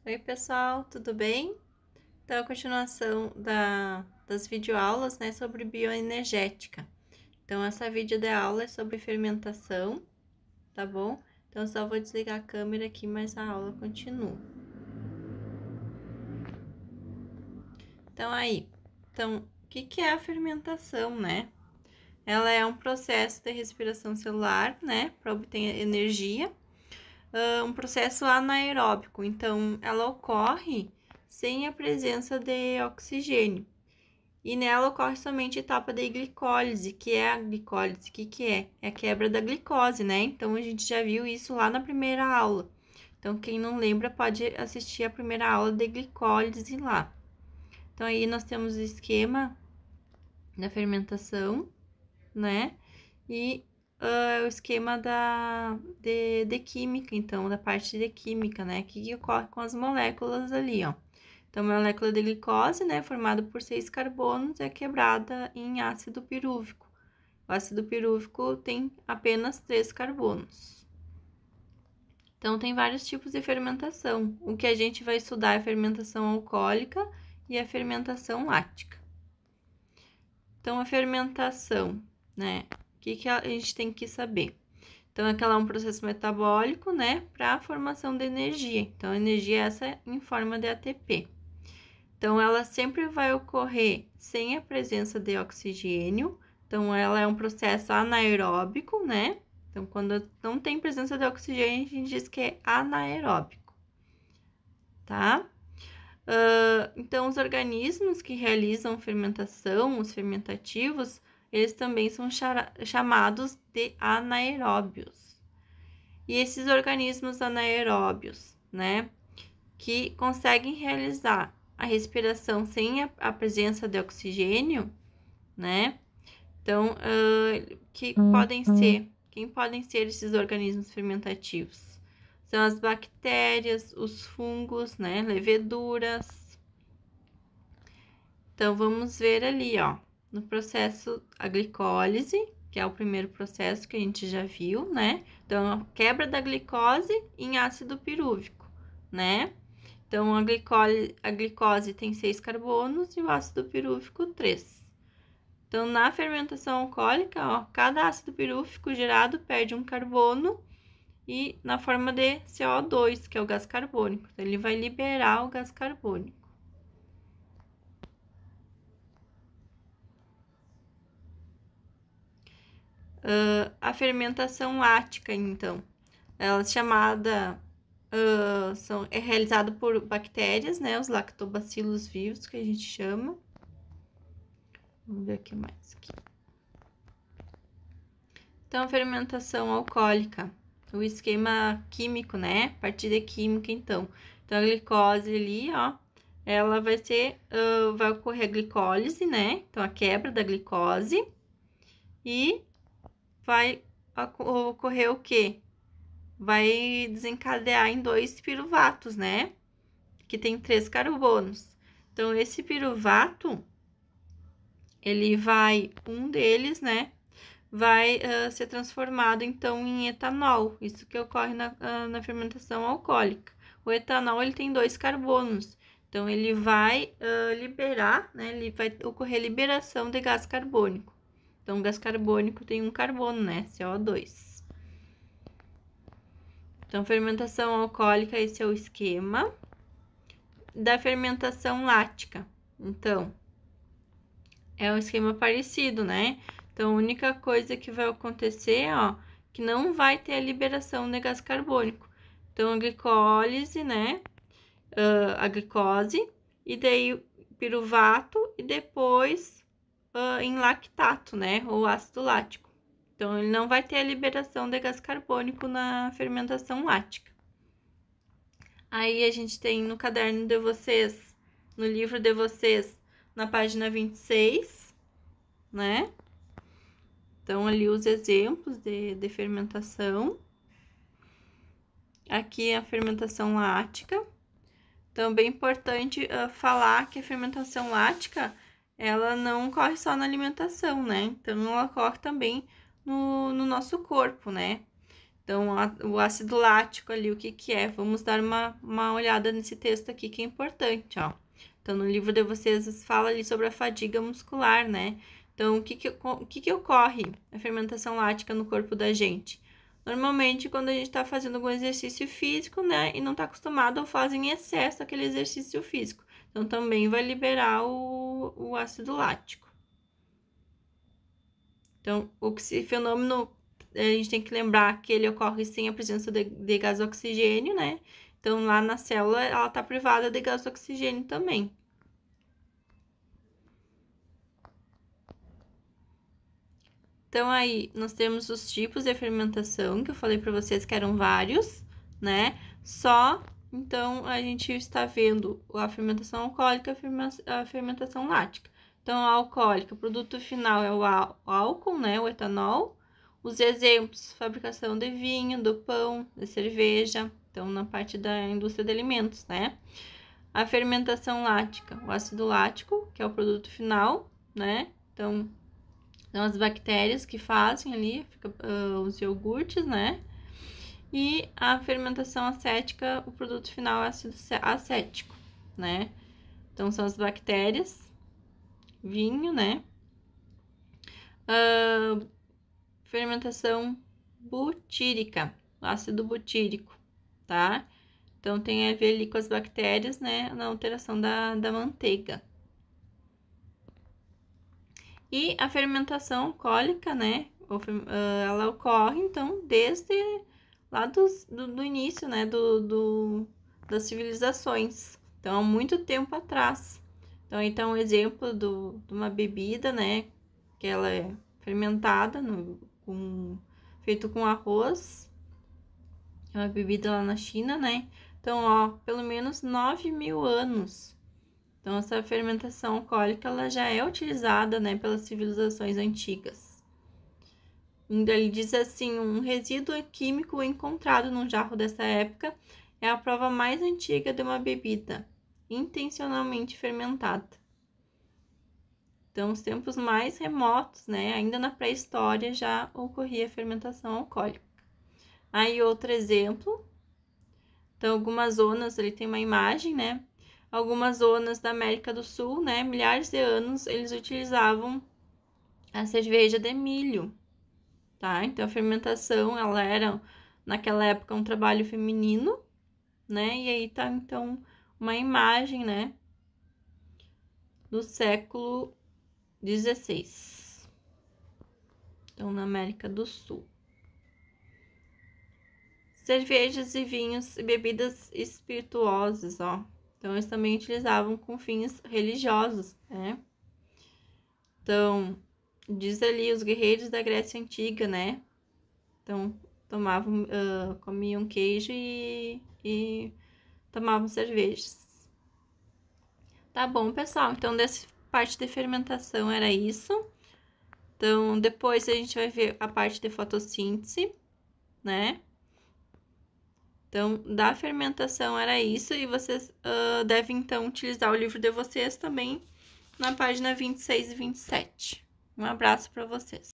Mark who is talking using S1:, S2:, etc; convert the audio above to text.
S1: Oi, pessoal, tudo bem? Então, a continuação das videoaulas, né, sobre bioenergética. Então, essa videoaula é sobre fermentação, tá bom? Então, só vou desligar a câmera aqui, mas a aula continua. Então, o que é a fermentação, né? Ela é um processo de respiração celular, né, para obter energia, um processo anaeróbico. Então, ela ocorre sem a presença de oxigênio. E nela ocorre somente a etapa da glicólise, que é a glicólise. O que é? É a quebra da glicose, né? Então, a gente já viu isso lá na primeira aula. Então, quem não lembra pode assistir a primeira aula de glicólise lá. Então, aí nós temos o esquema da fermentação, né? E o esquema de química, então, da parte de química, né? Que ocorre com as moléculas ali, ó. Então, a molécula de glicose, né, formada por 6 carbonos, é quebrada em ácido pirúvico. O ácido pirúvico tem apenas 3 carbonos. Então, tem vários tipos de fermentação. O que a gente vai estudar é a fermentação alcoólica e a fermentação láctica. Então, a fermentação, né, o que a gente tem que saber? Então, aquela é um processo metabólico, né, para a formação de energia. Então, a energia é essa em forma de ATP. Então, ela sempre vai ocorrer sem a presença de oxigênio. Então, ela é um processo anaeróbico, né? Então, quando não tem presença de oxigênio, a gente diz que é anaeróbico, tá? Então, os organismos que realizam fermentação, os fermentativos, eles também são chamados de anaeróbios. E esses organismos anaeróbios, né, que conseguem realizar a respiração sem a presença de oxigênio, né? Então, quem podem ser esses organismos fermentativos? São as bactérias, os fungos, né? Leveduras. Então, vamos ver ali, ó, no processo a glicólise, que é o primeiro processo que a gente já viu, né? Então, a quebra da glicose em ácido pirúvico, né? Então, a glicose tem 6 carbonos e o ácido pirúvico 3. Então, na fermentação alcoólica, ó, cada ácido pirúvico gerado perde um carbono e na forma de CO2, que é o gás carbônico. Então, ele vai liberar o gás carbônico. A fermentação láctica, então, ela é chamada... é realizada por bactérias, né? Os lactobacilos vivos, que a gente chama. Vamos ver o que mais aqui. Então, a fermentação alcoólica, o esquema químico, né? Partida química, então. Então, a glicose ali, ó, ela vai ser, vai ocorrer a glicólise, né? Então, a quebra da glicose. E vai ocorrer o quê? Vai desencadear em 2 piruvatos, né? Que tem 3 carbonos. Então, esse piruvato, um deles, né? Vai ser transformado, então, em etanol. Isso que ocorre na fermentação alcoólica. O etanol, ele tem 2 carbonos. Então, ele vai liberar, né? Ele vai ocorrer liberação de gás carbônico. Então, o gás carbônico tem um carbono, né? CO2. Então, fermentação alcoólica, esse é o esquema. Da fermentação láctica. Então, é um esquema parecido, né? Então, a única coisa que vai acontecer, ó, que não vai ter a liberação de gás carbônico. Então, a glicólise, né? A glicose, e daí piruvato, e depois em lactato, né? Ou ácido lático. Então, ele não vai ter a liberação de gás carbônico na fermentação láctica. Aí, a gente tem no caderno de vocês, no livro de vocês, na página 26, né? Então, ali os exemplos de fermentação. Aqui a fermentação láctica. Então, bem importante falar que a fermentação láctica, ela não ocorre só na alimentação, né? Então, ela ocorre também no nosso corpo, né? Então, o ácido lático ali, o que que é? Vamos dar uma olhada nesse texto aqui que é importante, ó. Então, no livro de vocês fala ali sobre a fadiga muscular, né? Então, o que que ocorre a fermentação lática no corpo da gente? Normalmente, quando a gente está fazendo algum exercício físico, né, e não está acostumado ou faz em excesso aquele exercício físico. Então, também vai liberar o ácido lático. Então, esse fenômeno, a gente tem que lembrar que ele ocorre sem a presença de gás oxigênio, né? Então, lá na célula, ela está privada de gás oxigênio também. Então, aí, nós temos os tipos de fermentação, que eu falei para vocês que eram vários, né? Então, a gente está vendo a fermentação alcoólica e a fermentação lática. Então, a alcoólica, o produto final é o álcool, né? O etanol. Os exemplos, fabricação de vinho, do pão, de cerveja. Então, na parte da indústria de alimentos, né? A fermentação lática, o ácido lático, que é o produto final, né? Então, são as bactérias que fazem ali os iogurtes, né? E a fermentação acética, o produto final é ácido acético, né? Então, são as bactérias, vinho, né? Fermentação butírica, ácido butírico, tá? Então, tem a ver ali com as bactérias, né? Na alteração da manteiga. E a fermentação alcoólica, né? Ela ocorre, então, desde lá do início, né? Das civilizações. Então, há muito tempo atrás. Então, aí tá um exemplo de uma bebida, né? Que ela é fermentada, feito com arroz. É uma bebida lá na China, né? Então, ó, pelo menos 9.000 anos. Então, essa fermentação alcoólica, ela já é utilizada, né, pelas civilizações antigas. Ele diz assim, um resíduo químico encontrado num jarro dessa época é a prova mais antiga de uma bebida intencionalmente fermentada. Então, os tempos mais remotos, né, ainda na pré-história, já ocorria a fermentação alcoólica. Aí, outro exemplo. Então, algumas zonas, ele tem uma imagem, né, algumas zonas da América do Sul, né, milhares de anos, eles utilizavam a cerveja de milho, tá? Então, a fermentação, ela era, naquela época, um trabalho feminino, né? E aí tá, então, uma imagem, né, do século XVI. Então, na América do Sul. Cervejas e vinhos e bebidas espirituosas, ó. Então, eles também utilizavam com fins religiosos, né? Então, diz ali os guerreiros da Grécia Antiga, né? Então, tomavam, comiam queijo e tomavam cervejas. Tá bom, pessoal? Então, dessa parte de fermentação era isso. Então, depois a gente vai ver a parte de fotossíntese, né? Então, da fermentação era isso, e vocês devem, então, utilizar o livro de vocês também na página 26 e 27. Um abraço para vocês.